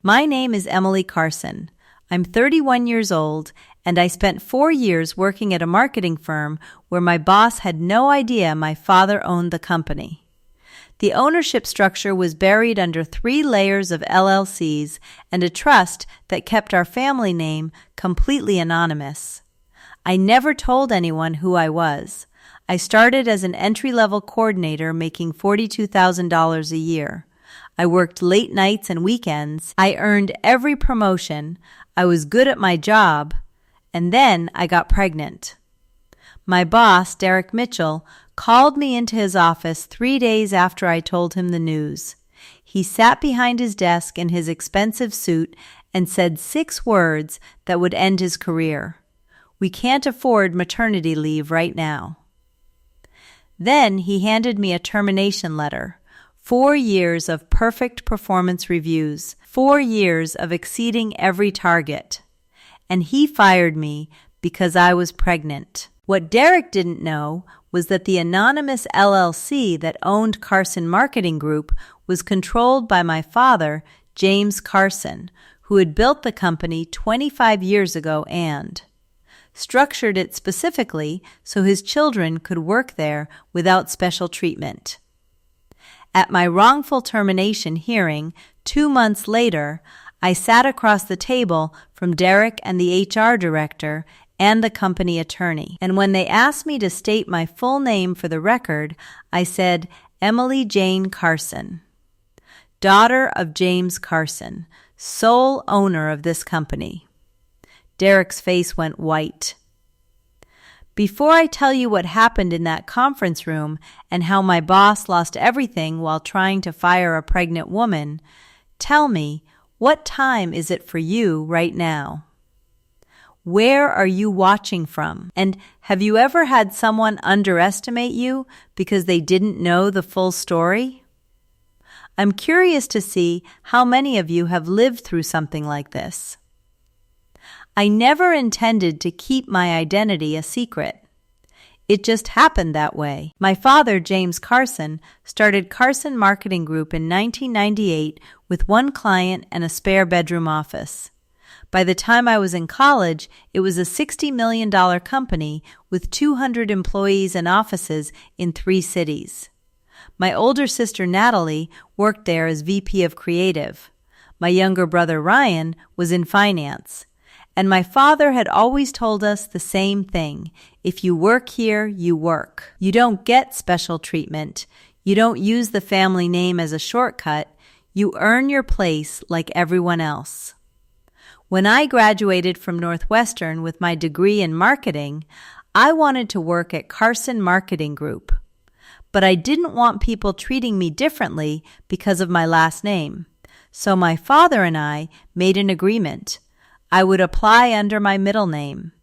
My name is Emily Carson. I'm 31 years old, and I spent 4 years working at a marketing firm where my boss had no idea my father owned the company. The ownership structure was buried under 3 layers of LLCs and a trust that kept our family name completely anonymous. I never told anyone who I was. I started as an entry-level coordinator making $42,000 a year. I worked late nights and weekends. I earned every promotion. I was good at my job. And then I got pregnant. My boss, Derek Mitchell, called me into his office 3 days after I told him the news. He sat behind his desk in his expensive suit and said 6 words that would end his career. "We can't afford maternity leave right now." Then he handed me a termination letter. 4 years of perfect performance reviews, 4 years of exceeding every target. And he fired me because I was pregnant. What Derek didn't know was that the anonymous LLC that owned Carson Marketing Group was controlled by my father, James Carson, who had built the company 25 years ago and structured it specifically so his children could work there without special treatment. At my wrongful termination hearing 2 months later, I sat across the table from Derek and the HR director and the company attorney. And when they asked me to state my full name for the record, I said Emily Jane Carson, daughter of James Carson, sole owner of this company. Derek's face went white. Before I tell you what happened in that conference room and how my boss lost everything while trying to fire a pregnant woman, tell me, what time is it for you right now? Where are you watching from? And have you ever had someone underestimate you because they didn't know the full story? I'm curious to see how many of you have lived through something like this. I never intended to keep my identity a secret. It just happened that way. My father, James Carson, started Carson Marketing Group in 1998 with 1 client and a spare bedroom office. By the time I was in college, it was a $60 million company with 200 employees and offices in 3 cities. My older sister, Natalie, worked there as VP of Creative. My younger brother, Ryan, was in finance. And my father had always told us the same thing. If you work here, you work. You don't get special treatment. You don't use the family name as a shortcut. You earn your place like everyone else. When I graduated from Northwestern with my degree in marketing, I wanted to work at Carson Marketing Group. But I didn't want people treating me differently because of my last name. So my father and I made an agreement. I would apply under my middle name,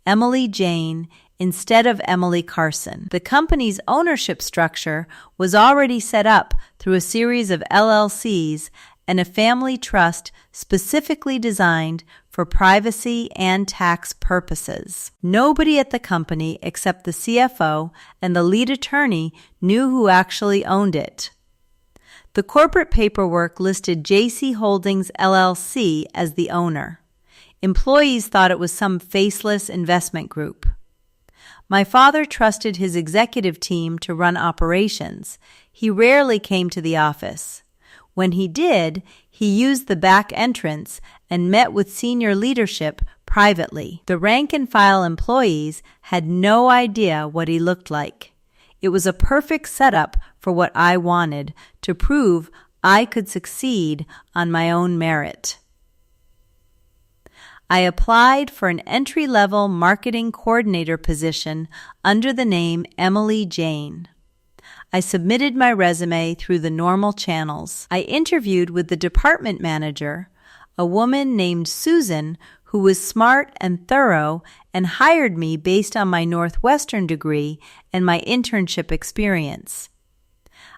Emily Jane, instead of Emily Carson. The company's ownership structure was already set up through a series of LLCs and a family trust specifically designed for privacy and tax purposes. Nobody at the company except the CFO and the lead attorney knew who actually owned it. The corporate paperwork listed JC Holdings LLC as the owner. Employees thought it was some faceless investment group. My father trusted his executive team to run operations. He rarely came to the office. When he did, he used the back entrance and met with senior leadership privately. The rank-and-file employees had no idea what he looked like. It was a perfect setup for what I wanted, to prove I could succeed on my own merit. I applied for an entry-level marketing coordinator position under the name Emily Jane. I submitted my resume through the normal channels. I interviewed with the department manager, a woman named Susan, who was smart and thorough and hired me based on my Northwestern degree and my internship experience.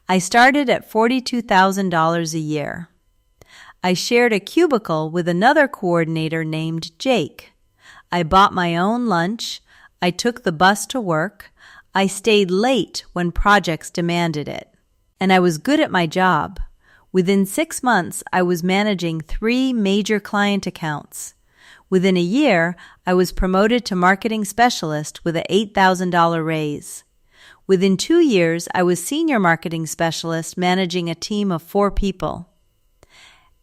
I started at $42,000 a year. I shared a cubicle with another coordinator named Jake. I bought my own lunch. I took the bus to work. I stayed late when projects demanded it. And I was good at my job. Within 6 months, I was managing 3 major client accounts. Within a year, I was promoted to marketing specialist with an $8,000 raise. Within 2 years, I was senior marketing specialist managing a team of 4 people.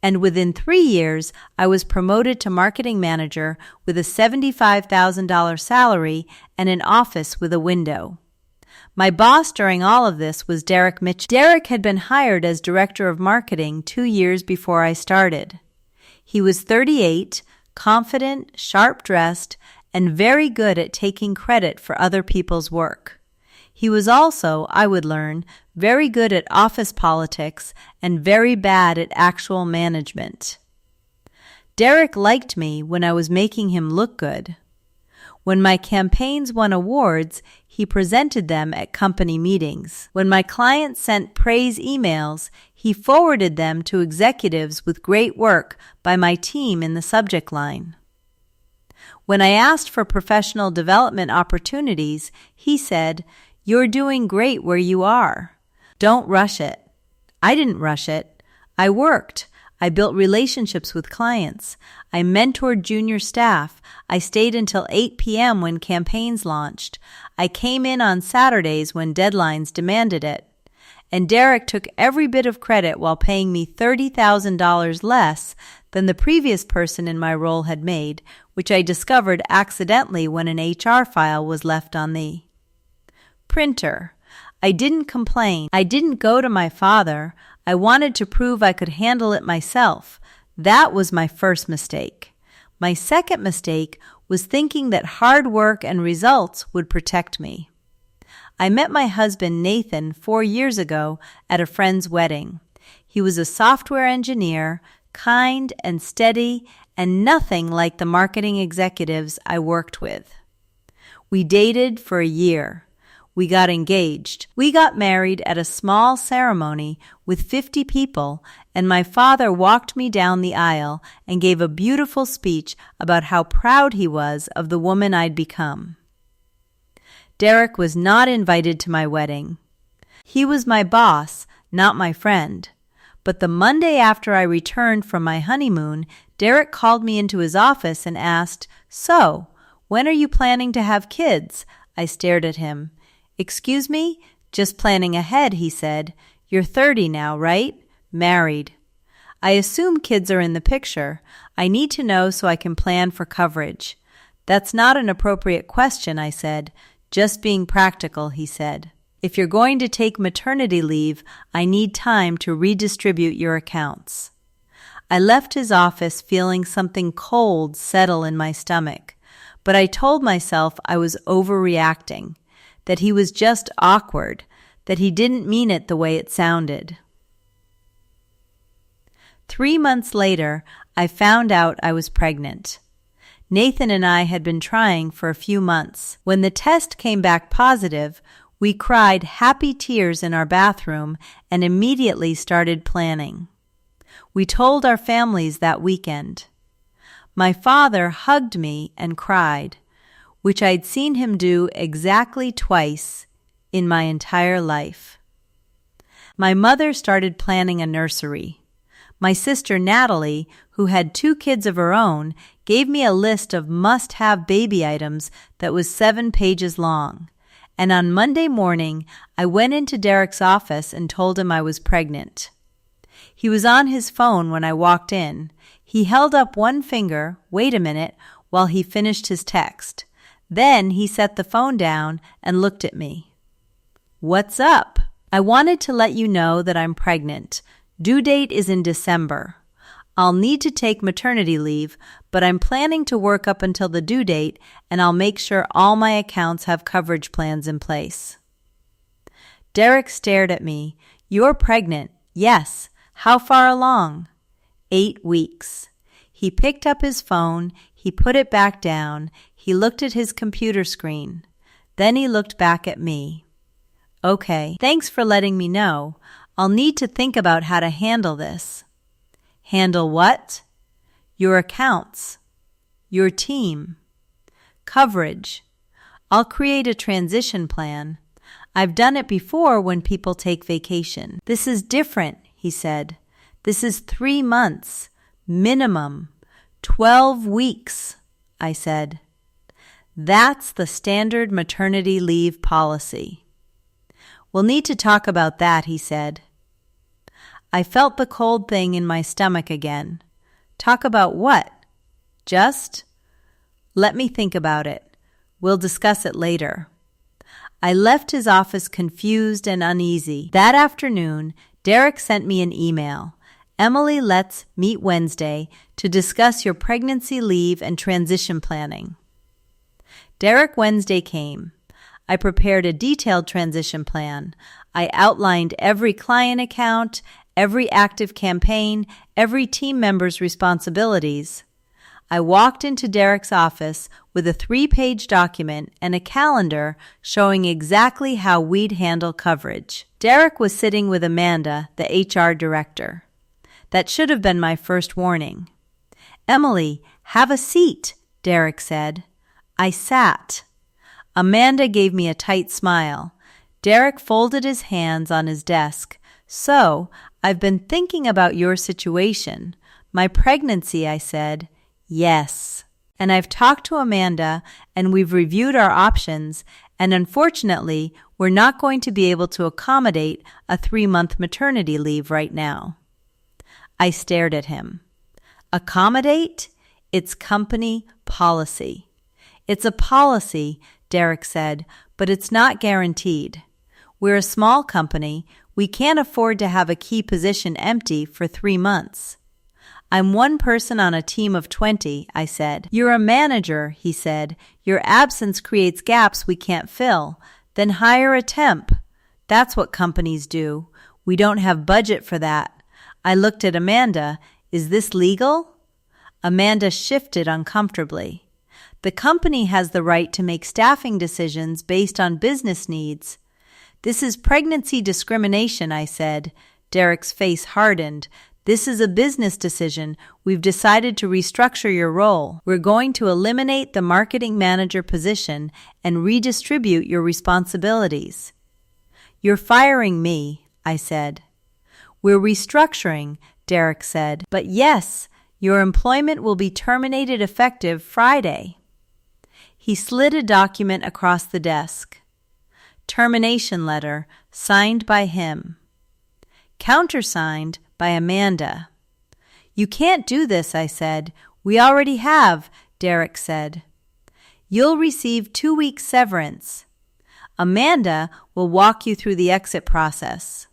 And within 3 years, I was promoted to marketing manager with a $75,000 salary and an office with a window. My boss during all of this was Derek Mitchell. Derek had been hired as director of marketing 2 years before I started. He was 38, confident, sharp-dressed, and very good at taking credit for other people's work. He was also, I would learn, very good at office politics and very bad at actual management. Derek liked me when I was making him look good. When my campaigns won awards, he presented them at company meetings. When my clients sent praise emails, he forwarded them to executives with great work by my team in the subject line. When I asked for professional development opportunities, he said, "You're doing great where you are. Don't rush it." I didn't rush it. I worked. I built relationships with clients. I mentored junior staff. I stayed until 8 p.m. when campaigns launched. I came in on Saturdays when deadlines demanded it. And Derek took every bit of credit while paying me $30,000 less than the previous person in my role had made, which I discovered accidentally when an HR file was left on the printer. I didn't complain. I didn't go to my father. I wanted to prove I could handle it myself. That was my first mistake. My second mistake was thinking that hard work and results would protect me. I met my husband Nathan 4 years ago at a friend's wedding. He was a software engineer, kind and steady, and nothing like the marketing executives I worked with. We dated for a year. We got engaged. We got married at a small ceremony with 50 people, and my father walked me down the aisle and gave a beautiful speech about how proud he was of the woman I'd become. Derek was not invited to my wedding. He was my boss, not my friend. But the Monday after I returned from my honeymoon, Derek called me into his office and asked, "So, when are you planning to have kids?" I stared at him. "Excuse me? Just planning ahead," he said. "You're 30 now, right? Married." "I assume kids are in the picture. I need to know so I can plan for coverage." "That's not an appropriate question," I said. "Just being practical," he said. "If you're going to take maternity leave, I need time to redistribute your accounts." I left his office feeling something cold settle in my stomach, but I told myself I was overreacting, that he was just awkward, that he didn't mean it the way it sounded. 3 months later, I found out I was pregnant. Nathan and I had been trying for a few months. When the test came back positive, we cried happy tears in our bathroom and immediately started planning. We told our families that weekend. My father hugged me and cried, which I'd seen him do exactly twice in my entire life. My mother started planning a nursery. My sister Natalie, who had 2 kids of her own, gave me a list of must-have baby items that was 7 pages long. And on Monday morning, I went into Derek's office and told him I was pregnant. He was on his phone when I walked in. He held up one finger, "Wait a minute," while he finished his text. Then he set the phone down and looked at me. "What's up?" "I wanted to let you know that I'm pregnant. Due date is in December. I'll need to take maternity leave, but I'm planning to work up until the due date, and I'll make sure all my accounts have coverage plans in place." Derek stared at me. "You're pregnant." "Yes. How far along?" 8 weeks. He picked up his phone. He put it back down. He looked at his computer screen. Then he looked back at me. "Okay, thanks for letting me know. I'll need to think about how to handle this." "Handle what?" "Your accounts. Your team. Coverage. I'll create a transition plan. I've done it before when people take vacation." "This is different," he said. This is 3 months, minimum, 12 weeks, I said. That's the standard maternity leave policy. We'll need to talk about that, he said. I felt the cold thing in my stomach again. Talk about what? Just? Let me think about it. We'll discuss it later. I left his office confused and uneasy. That afternoon, Derek sent me an email. Emily, let's meet Wednesday to discuss your pregnancy leave and transition planning. Derek Wednesday came. I prepared a detailed transition plan. I outlined every client account, every active campaign, every team member's responsibilities. I walked into Derek's office with a 3-page document and a calendar showing exactly how we'd handle coverage. Derek was sitting with Amanda, the HR director. That should have been my first warning. Emily, have a seat, Derek said. I sat. Amanda gave me a tight smile. Derek folded his hands on his desk. So, I've been thinking about your situation. My pregnancy, I said. Yes. And I've talked to Amanda, and we've reviewed our options, and unfortunately, we're not going to be able to accommodate a 3-month maternity leave right now. I stared at him. Accommodate? It's company policy. It's a policy, Derek said, but it's not guaranteed. We're a small company. We can't afford to have a key position empty for 3 months. I'm one person on a team of 20, I said. You're a manager, he said. Your absence creates gaps we can't fill. Then hire a temp. That's what companies do. We don't have budget for that. I looked at Amanda. Is this legal? Amanda shifted uncomfortably. The company has the right to make staffing decisions based on business needs. This is pregnancy discrimination, I said. Derek's face hardened. This is a business decision. We've decided to restructure your role. We're going to eliminate the marketing manager position and redistribute your responsibilities. You're firing me, I said. We're restructuring, Derek said. But yes, your employment will be terminated effective Friday. He slid a document across the desk. Termination letter, signed by him. Countersigned by Amanda. You can't do this, I said. We already have, Derek said. You'll receive 2 weeks severance. Amanda will walk you through the exit process.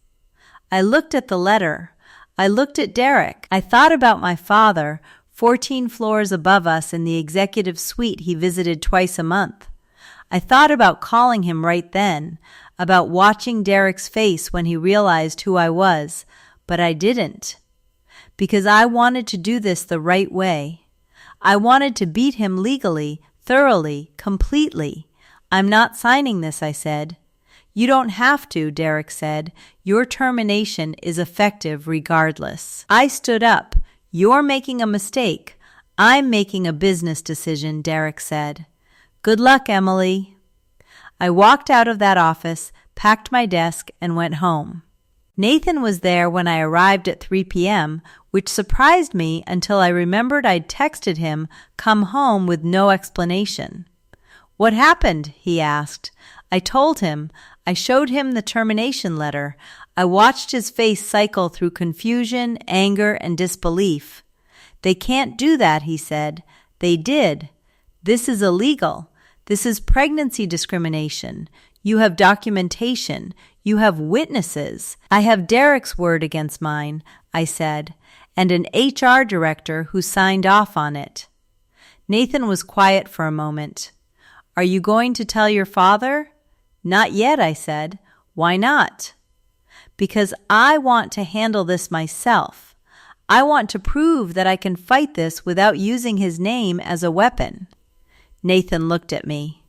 I looked at the letter. I looked at Derek. I thought about my father, 14 floors above us in the executive suite he visited twice a month. I thought about calling him right then, about watching Derek's face when he realized who I was, but I didn't. Because I wanted to do this the right way. I wanted to beat him legally, thoroughly, completely. I'm not signing this, I said. You don't have to, Derek said. Your termination is effective regardless. I stood up. You're making a mistake. I'm making a business decision, Derek said. Good luck, Emily. I walked out of that office, packed my desk, and went home. Nathan was there when I arrived at 3 p.m., which surprised me until I remembered I'd texted him, "Come home," with no explanation. What happened? He asked. I told him. I showed him the termination letter. I watched his face cycle through confusion, anger, and disbelief. They can't do that, he said. They did. This is illegal. This is pregnancy discrimination. You have documentation. You have witnesses. I have Derek's word against mine, I said, and an HR director who signed off on it. Nathan was quiet for a moment. Are you going to tell your father? Not yet, I said. Why not? Because I want to handle this myself. I want to prove that I can fight this without using his name as a weapon. Nathan looked at me.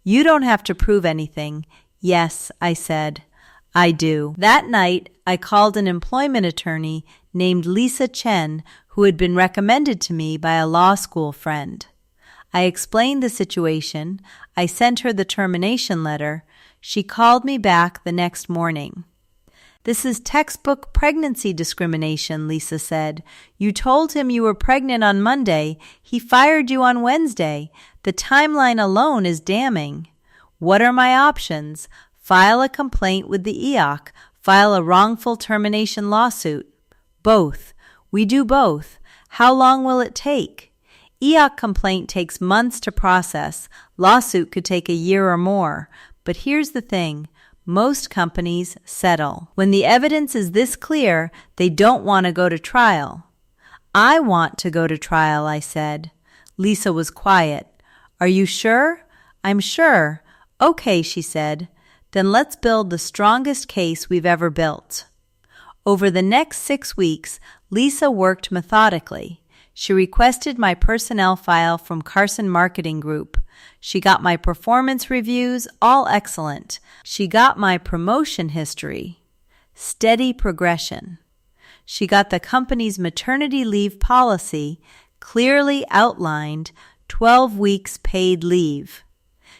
You don't have to prove anything. Yes, I said. I do. That night, I called an employment attorney named Lisa Chen, who had been recommended to me by a law school friend. I explained the situation. I sent her the termination letter. She called me back the next morning. This is textbook pregnancy discrimination, Lisa said. You told him you were pregnant on Monday. He fired you on Wednesday. The timeline alone is damning. What are my options? File a complaint with the EOC. File a wrongful termination lawsuit. Both. We do both. How long will it take? EOC complaint takes months to process. Lawsuit could take a year or more. But here's the thing. Most companies settle. When the evidence is this clear, they don't want to go to trial. I want to go to trial, I said. Lisa was quiet. Are you sure? I'm sure. Okay, she said. Then let's build the strongest case we've ever built. Over the next 6 weeks, Lisa worked methodically. She requested my personnel file from Carson Marketing Group. She got my performance reviews, all excellent. She got my promotion history. Steady progression. She got the company's maternity leave policy, clearly outlined, 12 weeks paid leave.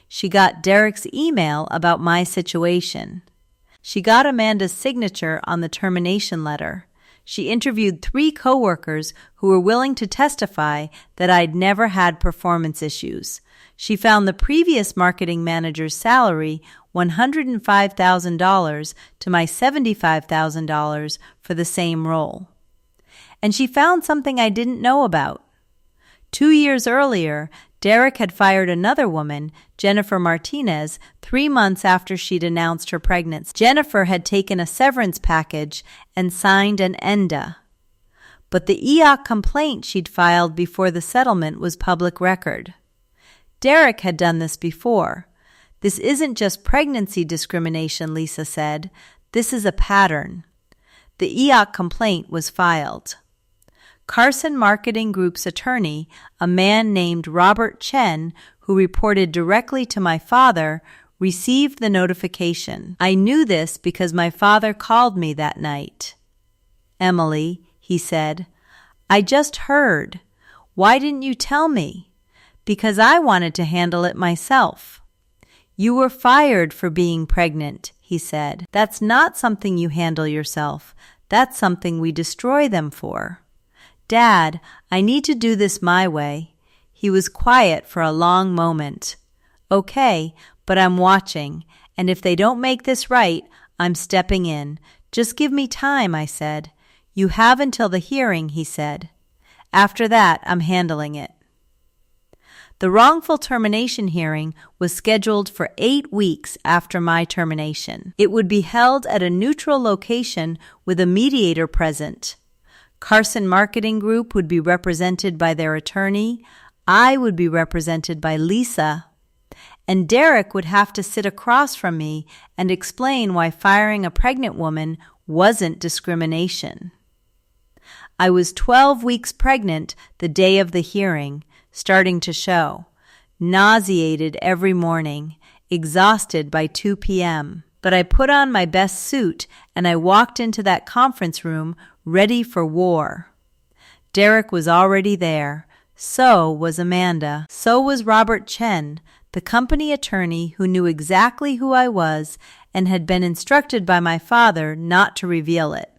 She got Derek's email about my situation. She got Amanda's signature on the termination letter. She interviewed 3 coworkers who were willing to testify that I'd never had performance issues. She found the previous marketing manager's salary $105,000 to my $75,000 for the same role. And she found something I didn't know about. 2 years earlier, Derek had fired another woman, Jennifer Martinez, 3 months after she'd announced her pregnancy. Jennifer had taken a severance package and signed an ENDA. But the EOC complaint she'd filed before the settlement was public record. Derek had done this before. This isn't just pregnancy discrimination, Lisa said. This is a pattern. The EOC complaint was filed. Carson Marketing Group's attorney, a man named Robert Chen, who reported directly to my father, received the notification. I knew this because my father called me that night. Emily, he said, I just heard. Why didn't you tell me? Because I wanted to handle it myself. You were fired for being pregnant, he said. That's not something you handle yourself. That's something we destroy them for. Dad, I need to do this my way. He was quiet for a long moment. Okay, but I'm watching, and if they don't make this right, I'm stepping in. Just give me time, I said. You have until the hearing, he said. After that, I'm handling it. The wrongful termination hearing was scheduled for 8 weeks after my termination. It would be held at a neutral location with a mediator present. Carson Marketing Group would be represented by their attorney. I would be represented by Lisa. And Derek would have to sit across from me and explain why firing a pregnant woman wasn't discrimination. I was 12 weeks pregnant the day of the hearing, starting to show. Nauseated every morning, exhausted by 2 p.m. But I put on my best suit and I walked into that conference room ready for war. Derek was already there. So was Amanda. So was Robert Chen, the company attorney who knew exactly who I was and had been instructed by my father not to reveal it.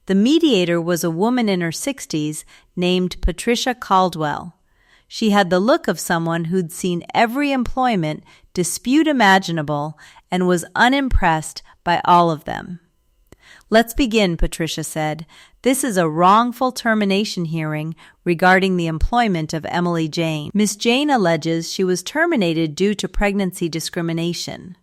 The mediator was a woman in her 60s named Patricia Caldwell. She had the look of someone who'd seen every employment dispute imaginable and was unimpressed by all of them. Let's begin, Patricia said. This is a wrongful termination hearing regarding the employment of Emily Jane. Miss Jane alleges she was terminated due to pregnancy discrimination.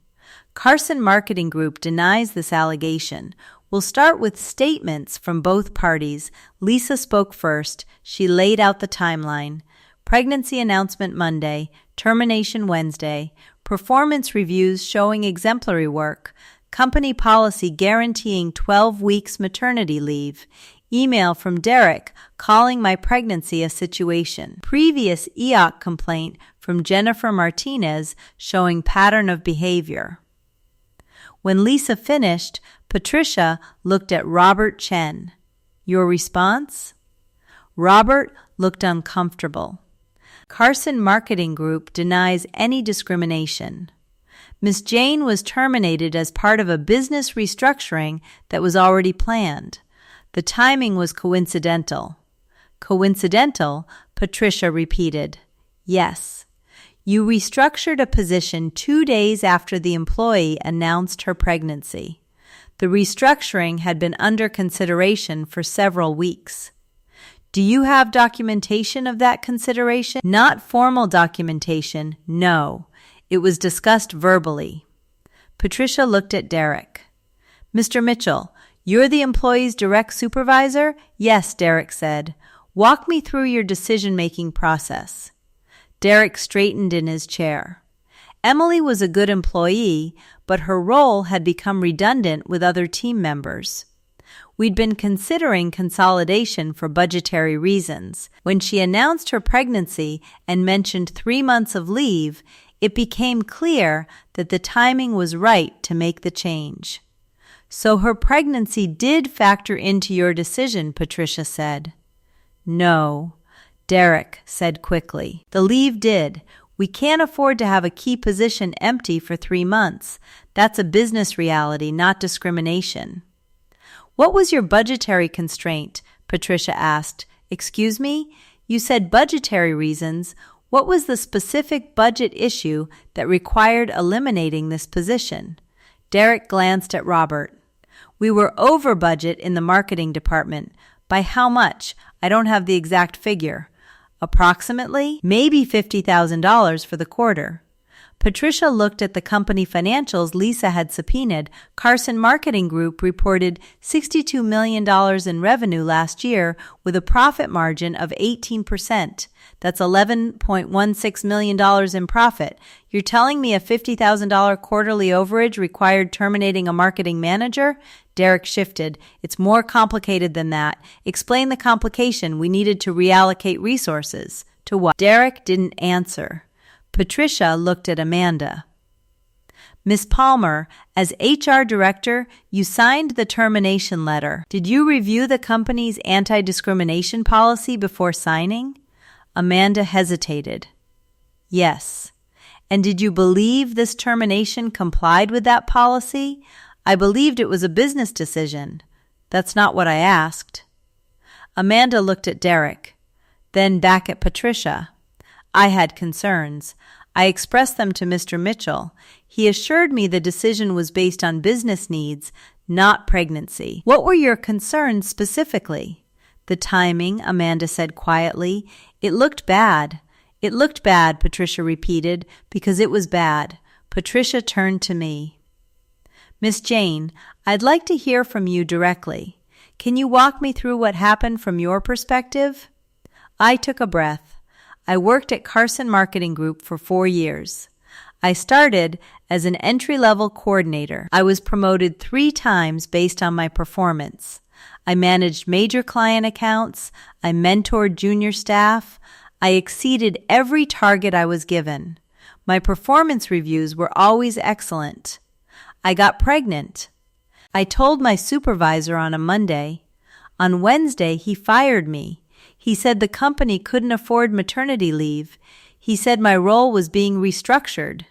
Carson Marketing Group denies this allegation. We'll start with statements from both parties. Lisa spoke first. She laid out the timeline. Pregnancy announcement Monday, termination Wednesday, performance reviews showing exemplary work, company policy guaranteeing 12 weeks maternity leave, email from Derek calling my pregnancy a situation, previous EOC complaint from Jennifer Martinez showing pattern of behavior. When Lisa finished, Patricia looked at Robert Chen. Your response? Robert looked uncomfortable. Carson Marketing Group denies any discrimination. Miss Jane was terminated as part of a business restructuring that was already planned. The timing was coincidental. Coincidental, Patricia repeated. Yes. You restructured a position 2 days after the employee announced her pregnancy. The restructuring had been under consideration for several weeks. Do you have documentation of that consideration? Not formal documentation, no. It was discussed verbally. Patricia looked at Derek. Mr. Mitchell, you're the employee's direct supervisor? Yes, Derek said. Walk me through your decision-making process. Derek straightened in his chair. Emily was a good employee, but her role had become redundant with other team members. We'd been considering consolidation for budgetary reasons. When she announced her pregnancy and mentioned 3 months of leave, it became clear that the timing was right to make the change. So her pregnancy did factor into your decision, Patricia said. No, Derek said quickly. The leave did. We can't afford to have a key position empty for 3 months. That's a business reality, not discrimination. What was your budgetary constraint? Patricia asked. Excuse me? You said budgetary reasons. What was the specific budget issue that required eliminating this position? Derek glanced at Robert. We were over budget in the marketing department. By how much? I don't have the exact figure. Approximately? Maybe $50,000 for the quarter. Patricia looked at the company financials Lisa had subpoenaed. Carson Marketing Group reported $62 million in revenue last year with a profit margin of 18%. That's $11.16 million in profit. You're telling me a $50,000 quarterly overage required terminating a marketing manager? Derek shifted. It's more complicated than that. Explain the complication. We needed to reallocate resources. To what? Derek didn't answer. Patricia looked at Amanda. Miss Palmer, as HR director, you signed the termination letter. Did you review the company's anti-discrimination policy before signing? Amanda hesitated. Yes. And did you believe this termination complied with that policy? I believed it was a business decision. That's not what I asked. Amanda looked at Derek, then back at Patricia. I had concerns. I expressed them to Mr. Mitchell. He assured me the decision was based on business needs, not pregnancy. What were your concerns specifically? The timing, Amanda said quietly. It looked bad. It looked bad, Patricia repeated, because it was bad. Patricia turned to me. Miss Jane, I'd like to hear from you directly. Can you walk me through what happened from your perspective? I took a breath. I worked at Carson Marketing Group for 4 years. I started as an entry-level coordinator. I was promoted 3 times based on my performance. I managed major client accounts. I mentored junior staff. I exceeded every target I was given. My performance reviews were always excellent. I got pregnant. I told my supervisor on a Monday. On Wednesday, he fired me. He said the company couldn't afford maternity leave. He said my role was being restructured.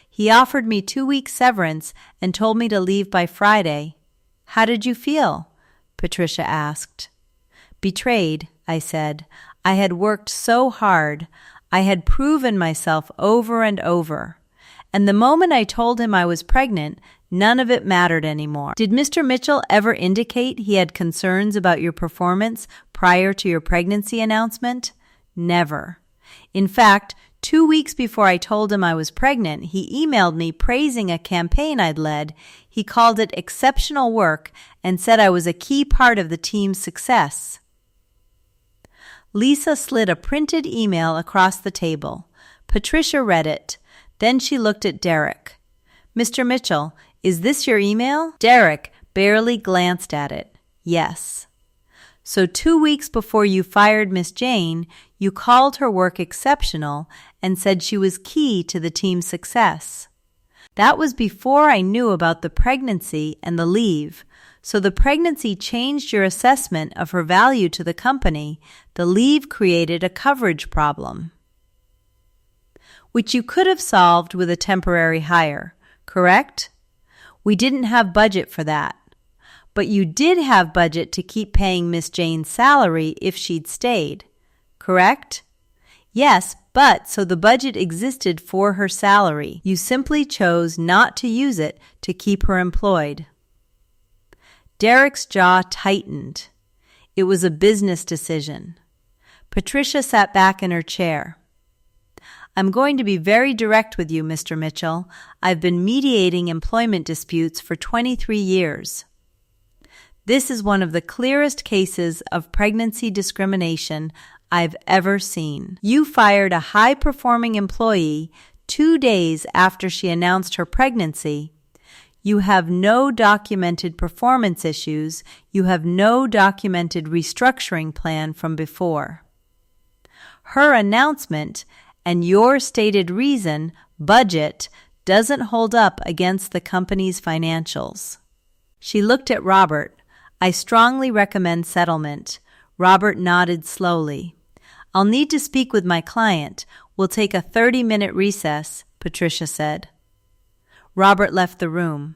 He offered me 2 weeks severance and told me to leave by Friday. How did you feel? Patricia asked. Betrayed, I said. I had worked so hard. I had proven myself over and over. And the moment I told him I was pregnant, none of it mattered anymore. Did Mr. Mitchell ever indicate he had concerns about your performance prior to your pregnancy announcement? Never. In fact, 2 weeks before I told him I was pregnant, he emailed me praising a campaign I'd led. He called it exceptional work and said I was a key part of the team's success. Lisa slid a printed email across the table. Patricia read it. Then she looked at Derek. Mr. Mitchell, is this your email? Derek barely glanced at it. Yes. So 2 weeks before you fired Miss Jane, you called her work exceptional and said she was key to the team's success. That was before I knew about the pregnancy and the leave. So the pregnancy changed your assessment of her value to the company. The leave created a coverage problem, which you could have solved with a temporary hire. correct? We didn't have budget for that. But you did have budget to keep paying Miss Jane's salary if she'd stayed, correct? Yes, but so the budget existed for her salary. You simply chose not to use it to keep her employed. Derek's jaw tightened. It was a business decision. Patricia sat back in her chair. I'm going to be very direct with you, Mr. Mitchell. I've been mediating employment disputes for 23 years. This is one of the clearest cases of pregnancy discrimination I've ever seen. You fired a high-performing employee 2 days after she announced her pregnancy. You have no documented performance issues. You have no documented restructuring plan from before. Her announcement and your stated reason, budget, doesn't hold up against the company's financials. She looked at Robert. I strongly recommend settlement. Robert nodded slowly. I'll need to speak with my client. We'll take a 30-minute recess, Patricia said. Robert left the room.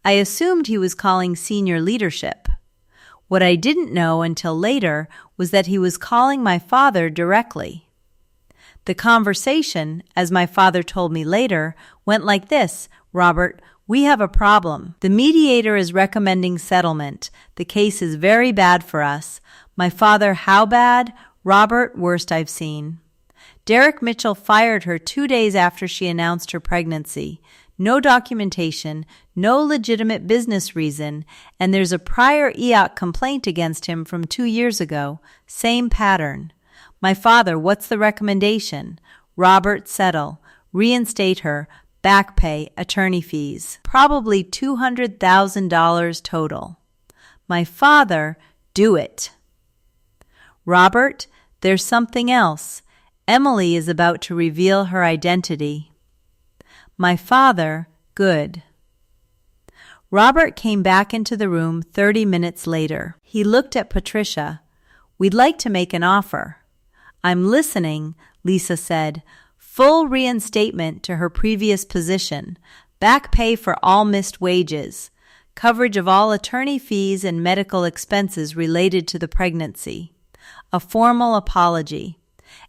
I assumed he was calling senior leadership. What I didn't know until later was that he was calling my father directly. The conversation, as my father told me later, went like this: Robert, we have a problem. The mediator is recommending settlement. The case is very bad for us. My father, how bad? Robert, worst I've seen. Derek Mitchell fired her 2 days after she announced her pregnancy. No documentation, no legitimate business reason, and there's a prior EOC complaint against him from 2 years ago. Same pattern. My father, what's the recommendation? Robert, settle. Reinstate her. Back pay, attorney fees. Probably $200,000 total. My father, do it. Robert, there's something else. Emily is about to reveal her identity. My father, good. Robert came back into the room 30 minutes later. He looked at Patricia. We'd like to make an offer. I'm listening, Lisa said. Full reinstatement to her previous position, back pay for all missed wages, coverage of all attorney fees and medical expenses related to the pregnancy, a formal apology,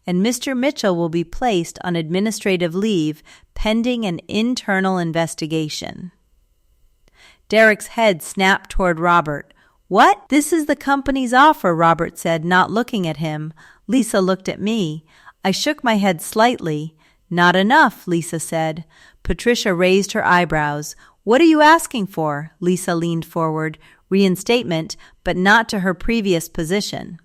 and Mr. Mitchell will be placed on administrative leave pending an internal investigation. Derek's head snapped toward Robert. What? This is the company's offer, Robert said, not looking at him. Lisa looked at me. I shook my head slightly. Not enough, Lisa said. Patricia raised her eyebrows. What are you asking for? Lisa leaned forward. Reinstatement, but not to her previous position.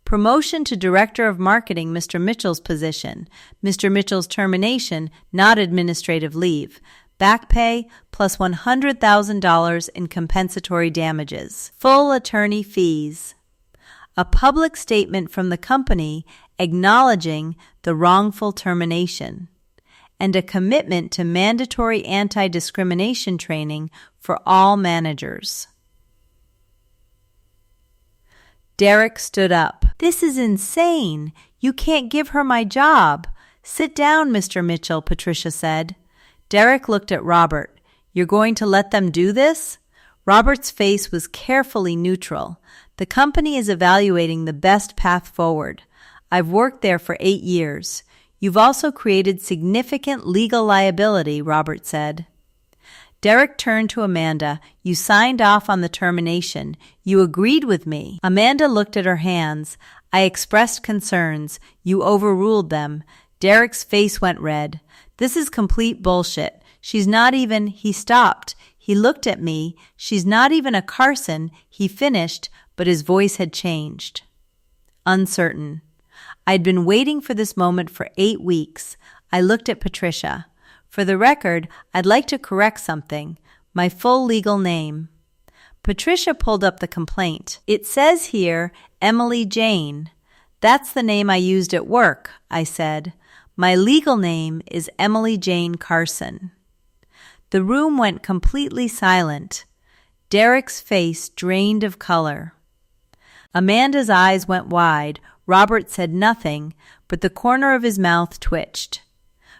Promotion to Director of Marketing, Mr. Mitchell's position. Mr. Mitchell's termination, not administrative leave. Back pay plus $100,000 in compensatory damages. Full attorney fees. A public statement from the company acknowledging the wrongful termination, and a commitment to mandatory anti-discrimination training for all managers. Derek stood up. This is insane. You can't give her my job. Sit down, Mr. Mitchell, Patricia said. Derek looked at Robert. You're going to let them do this? Robert's face was carefully neutral. The company is evaluating the best path forward. I've worked there for 8 years. You've also created significant legal liability, Robert said. Derek turned to Amanda. You signed off on the termination. You agreed with me. Amanda looked at her hands. I expressed concerns. You overruled them. Derek's face went red. This is complete bullshit. She's not even... He stopped. He looked at me. She's not even a Carson. He finished, but his voice had changed. Uncertain. I'd been waiting for this moment for 8 weeks. I looked at Patricia. For the record, I'd like to correct something. My full legal name. Patricia pulled up the complaint. It says here, Emily Jane. That's the name I used at work, I said. My legal name is Emily Jane Carson. The room went completely silent. Derek's face drained of color. Amanda's eyes went wide. Robert said nothing, but the corner of his mouth twitched.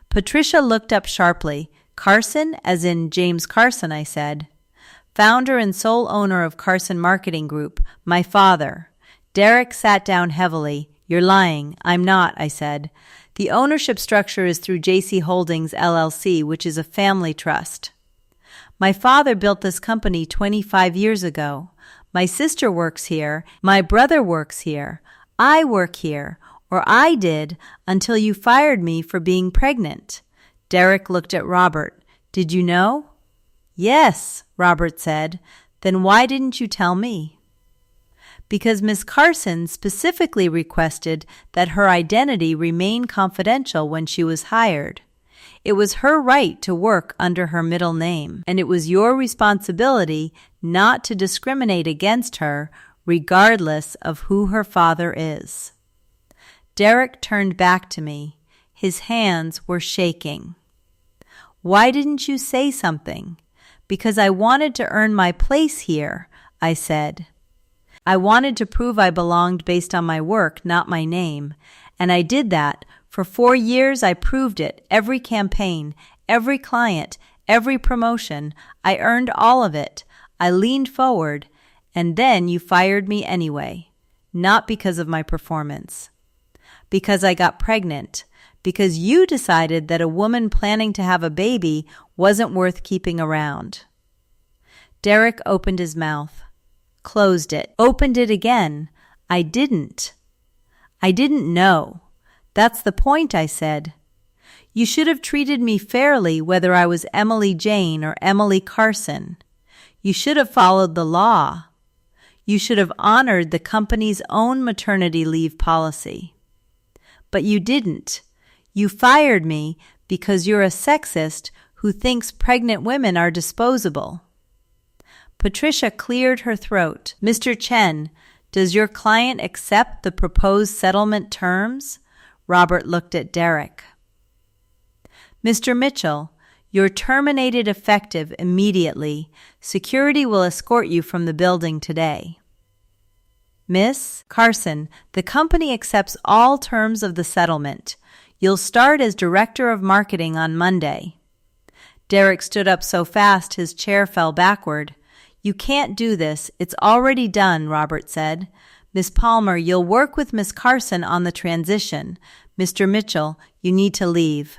Patricia looked up sharply. Carson, as in James Carson, I said. Founder and sole owner of Carson Marketing Group, my father. Derek sat down heavily. You're lying. I'm not, I said. The ownership structure is through JC Holdings, LLC, which is a family trust. My father built this company 25 years ago. My sister works here. My brother works here. I work here, or I did, until you fired me for being pregnant. Derek looked at Robert. Did you know? Yes, Robert said. Then why didn't you tell me? Because Miss Carson specifically requested that her identity remain confidential when she was hired. It was her right to work under her middle name, and it was your responsibility not to discriminate against her regardless of who her father is. Derek turned back to me. His hands were shaking. Why didn't you say something? Because I wanted to earn my place here, I said. I wanted to prove I belonged based on my work, not my name, and I did that. For 4 years, I proved it. Every campaign, every client, every promotion, I earned all of it. I leaned forward, and then you fired me anyway. Not because of my performance. Because I got pregnant. Because you decided that a woman planning to have a baby wasn't worth keeping around. Derek opened his mouth, closed it, opened it again. I didn't know. That's the point, I said. You should have treated me fairly whether I was Emily Jane or Emily Carson. You should have followed the law. You should have honored the company's own maternity leave policy. But you didn't. You fired me because you're a sexist who thinks pregnant women are disposable. Patricia cleared her throat. Mr. Chen, does your client accept the proposed settlement terms? Robert looked at Derek. Mr. Mitchell, you're terminated effective immediately. Security will escort you from the building today. Miss Carson, the company accepts all terms of the settlement. You'll start as Director of Marketing on Monday. Derek stood up so fast his chair fell backward. You can't do this. It's already done, Robert said. Miss Palmer, you'll work with Miss Carson on the transition. Mr. Mitchell, you need to leave.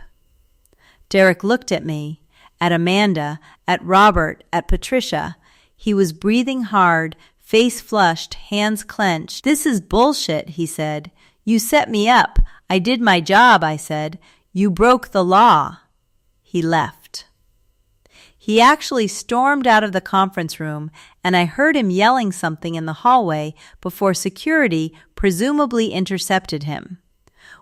Derek looked at me, at Amanda, at Robert, at Patricia. He was breathing hard, face flushed, hands clenched. This is bullshit, he said. You set me up. I did my job, I said. You broke the law. He left. He actually stormed out of the conference room, and I heard him yelling something in the hallway before security presumably intercepted him.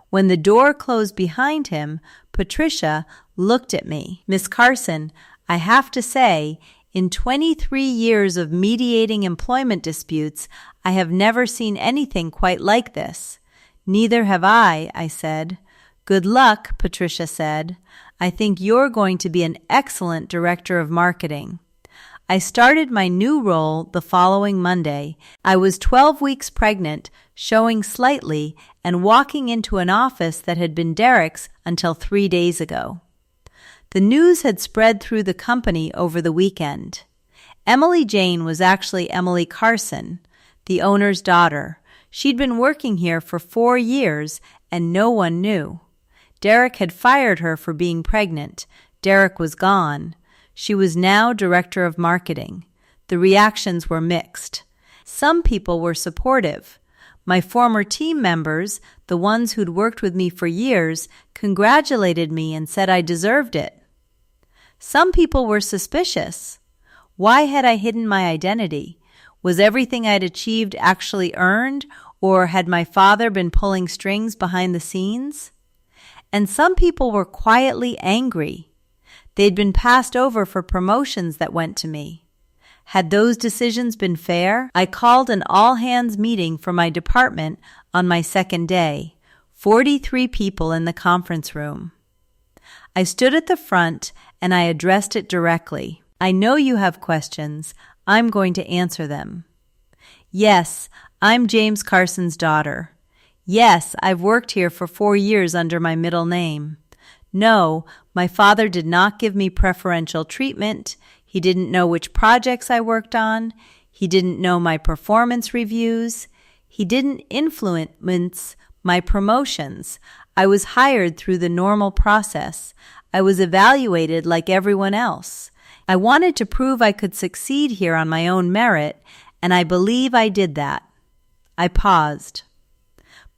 When the door closed behind him, Patricia looked at me. Miss Carson, I have to say, in 23 years of mediating employment disputes, I have never seen anything quite like this. Neither have I said. Good luck, Patricia said. I think you're going to be an excellent director of marketing. I started my new role the following Monday. I was 12 weeks pregnant, showing slightly, and walking into an office that had been Derek's until 3 days ago. The news had spread through the company over the weekend. Emily Jane was actually Emily Carson, the owner's daughter. She'd been working here for 4 years, and no one knew. Derek had fired her for being pregnant. Derek was gone. She was now director of marketing. The reactions were mixed. Some people were supportive. My former team members, the ones who'd worked with me for years, congratulated me and said I deserved it. Some people were suspicious. Why had I hidden my identity? Was everything I'd achieved actually earned, or had my father been pulling strings behind the scenes? And some people were quietly angry. They'd been passed over for promotions that went to me. Had those decisions been fair? I called an all-hands meeting for my department on my second day. 43 people in the conference room. I stood at the front and I addressed it directly. I know you have questions. I'm going to answer them. Yes, I'm James Carson's daughter. Yes, I've worked here for 4 years under my middle name. No, my father did not give me preferential treatment. He didn't know which projects I worked on. He didn't know my performance reviews. He didn't influence my promotions. I was hired through the normal process. I was evaluated like everyone else. I wanted to prove I could succeed here on my own merit, and I believe I did that. I paused.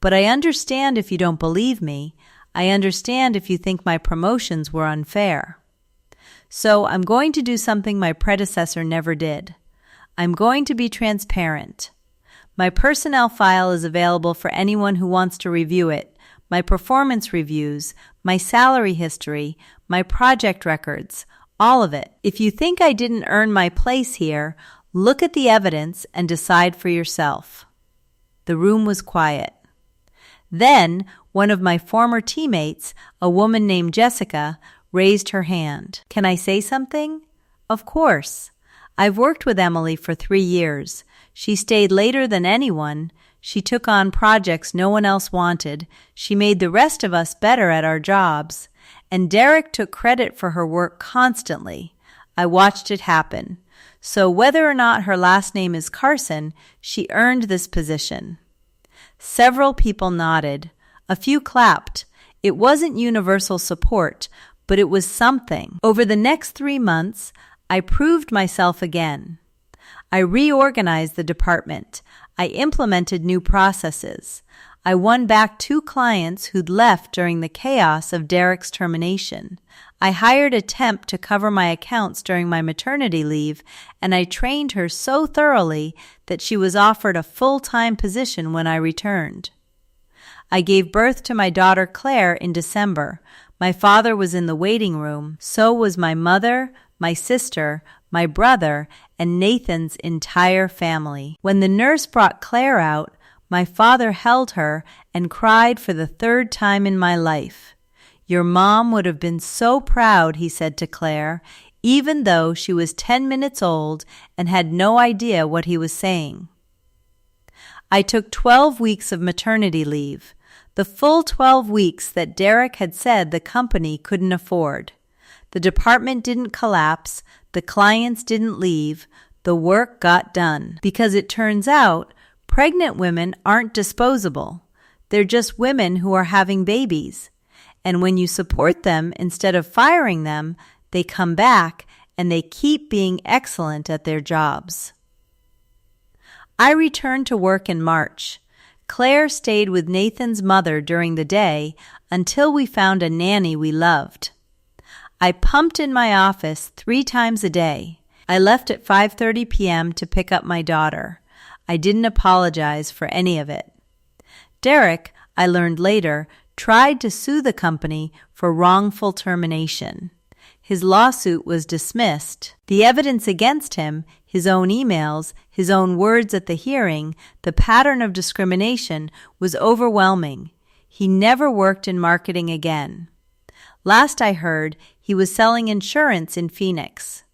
But I understand if you don't believe me. I understand if you think my promotions were unfair. So I'm going to do something my predecessor never did. I'm going to be transparent. My personnel file is available for anyone who wants to review it. My performance reviews, my salary history, my project records, all of it. If you think I didn't earn my place here, look at the evidence and decide for yourself. The room was quiet. Then, one of my former teammates, a woman named Jessica, raised her hand. Can I say something? Of course. I've worked with Emily for 3 years. She stayed later than anyone. She took on projects no one else wanted. She made the rest of us better at our jobs. And Derek took credit for her work constantly. I watched it happen. So whether or not her last name is Carson, she earned this position. Several people nodded. A few clapped. It wasn't universal support, but it was something. Over the next 3 months, I proved myself again. I reorganized the department. I implemented new processes. I won back 2 clients who'd left during the chaos of Derek's termination. I hired a temp to cover my accounts during my maternity leave, and I trained her so thoroughly that she was offered a full-time position when I returned. I gave birth to my daughter Claire in December. My father was in the waiting room. So was my mother, my sister, my brother, and Nathan's entire family. When the nurse brought Claire out, my father held her and cried for the 3rd time in my life. Your mom would have been so proud, he said to Claire, even though she was 10 minutes old and had no idea what he was saying. I took 12 weeks of maternity leave, the full 12 weeks that Derek had said the company couldn't afford. The department didn't collapse, the clients didn't leave, the work got done. Because it turns out, pregnant women aren't disposable. They're just women who are having babies. And when you support them instead of firing them, they come back and they keep being excellent at their jobs. I returned to work in March. Claire stayed with Nathan's mother during the day until we found a nanny we loved. I pumped in my office 3 times a day. I left at 5:30 p.m. to pick up my daughter. I didn't apologize for any of it. Derek, I learned later, tried to sue the company for wrongful termination. His lawsuit was dismissed. The evidence against him, his own emails, his own words at the hearing, the pattern of discrimination was overwhelming. He never worked in marketing again. Last I heard, he was selling insurance in Phoenix.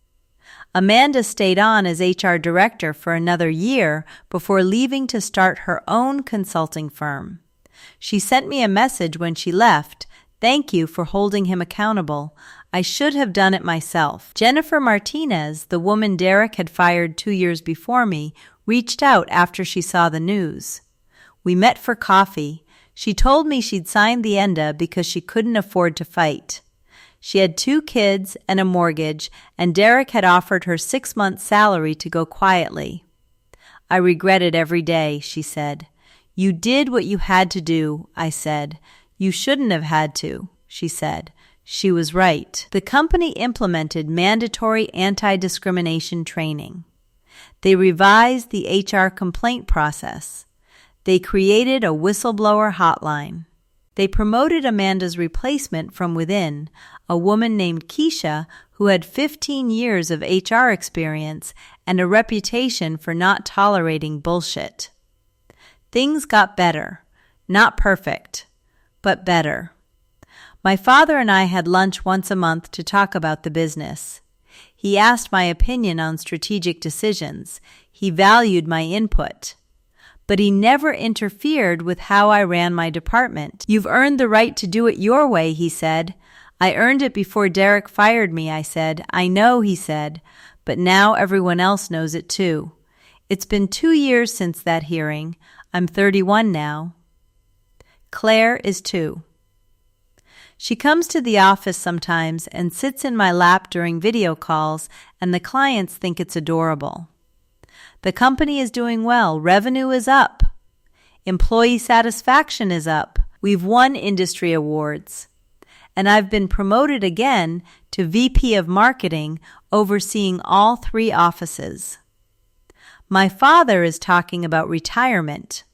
Amanda stayed on as HR director for another year before leaving to start her own consulting firm. She sent me a message when she left. Thank you for holding him accountable. I should have done it myself. Jennifer Martinez, the woman Derek had fired 2 years before me, reached out after she saw the news. We met for coffee. She told me she'd signed the ENDA because she couldn't afford to fight. She had 2 kids and a mortgage, and Derek had offered her 6 months' salary to go quietly. I regret it every day, she said. You did what you had to do, I said. You shouldn't have had to, she said. She was right. The company implemented mandatory anti-discrimination training. They revised the HR complaint process. They created a whistleblower hotline. They promoted Amanda's replacement from within, a woman named Keisha who had 15 years of HR experience and a reputation for not tolerating bullshit. Things got better. Not perfect, but better. My father and I had lunch once a month to talk about the business. He asked my opinion on strategic decisions. He valued my input. But he never interfered with how I ran my department. You've earned the right to do it your way, he said. I earned it before Derek fired me, I said. I know, he said, but now everyone else knows it too. It's been 2 years since that hearing. I'm 31 now. Claire is 2. She comes to the office sometimes and sits in my lap during video calls, and the clients think it's adorable. The company is doing well. Revenue is up. Employee satisfaction is up. We've won industry awards. And I've been promoted again to VP of Marketing, overseeing all 3 offices. My father is talking about retirement,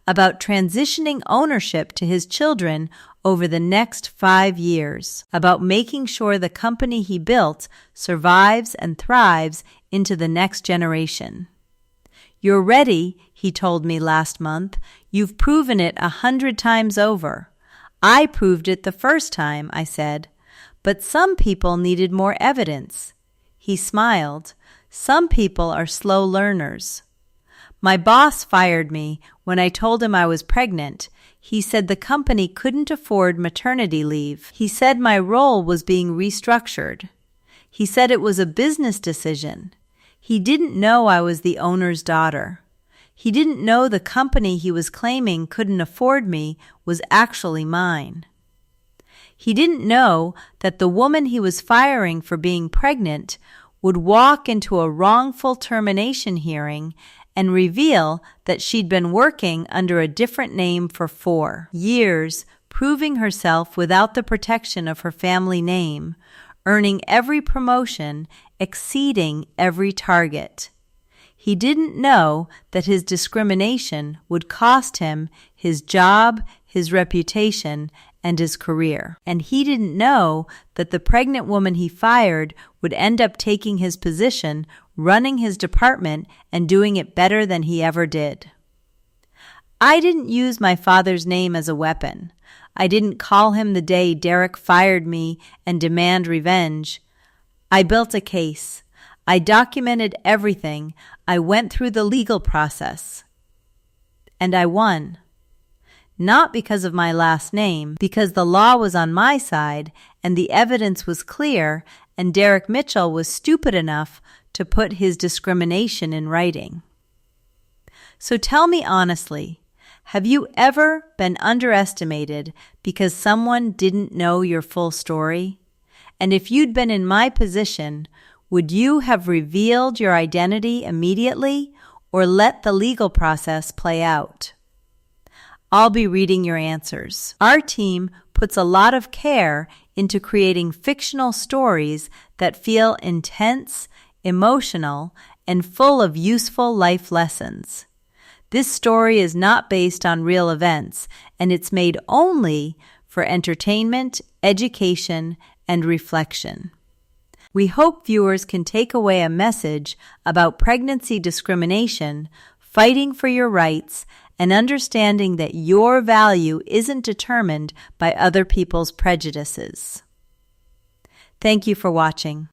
about transitioning ownership to his children over the next 5 years, about making sure the company he built survives and thrives into the next generation. You're ready, he told me last month. You've proven it 100 times over. I proved it the first time, I said, but some people needed more evidence. He smiled. Some people are slow learners. My boss fired me when I told him I was pregnant. He said the company couldn't afford maternity leave. He said my role was being restructured. He said it was a business decision. He didn't know I was the owner's daughter. He didn't know the company he was claiming couldn't afford me was actually mine. He didn't know that the woman he was firing for being pregnant would walk into a wrongful termination hearing and reveal that she'd been working under a different name for 4 years, proving herself without the protection of her family name, earning every promotion, exceeding every target. He didn't know that his discrimination would cost him his job, his reputation, and his career. And he didn't know that the pregnant woman he fired would end up taking his position, running his department, and doing it better than he ever did. I didn't use my father's name as a weapon. I didn't call him the day Derek fired me and demand revenge. I built a case. I documented everything. I went through the legal process. And I won. Not because of my last name, because the law was on my side and the evidence was clear, and Derek Mitchell was stupid enough to put his discrimination in writing. So tell me honestly, have you ever been underestimated because someone didn't know your full story? And if you'd been in my position, would you have revealed your identity immediately or let the legal process play out? I'll be reading your answers. Our team puts a lot of care into creating fictional stories that feel intense, emotional, and full of useful life lessons. This story is not based on real events, and it's made only for entertainment, education, and reflection. We hope viewers can take away a message about pregnancy discrimination, fighting for your rights, and understanding that your value isn't determined by other people's prejudices. Thank you for watching.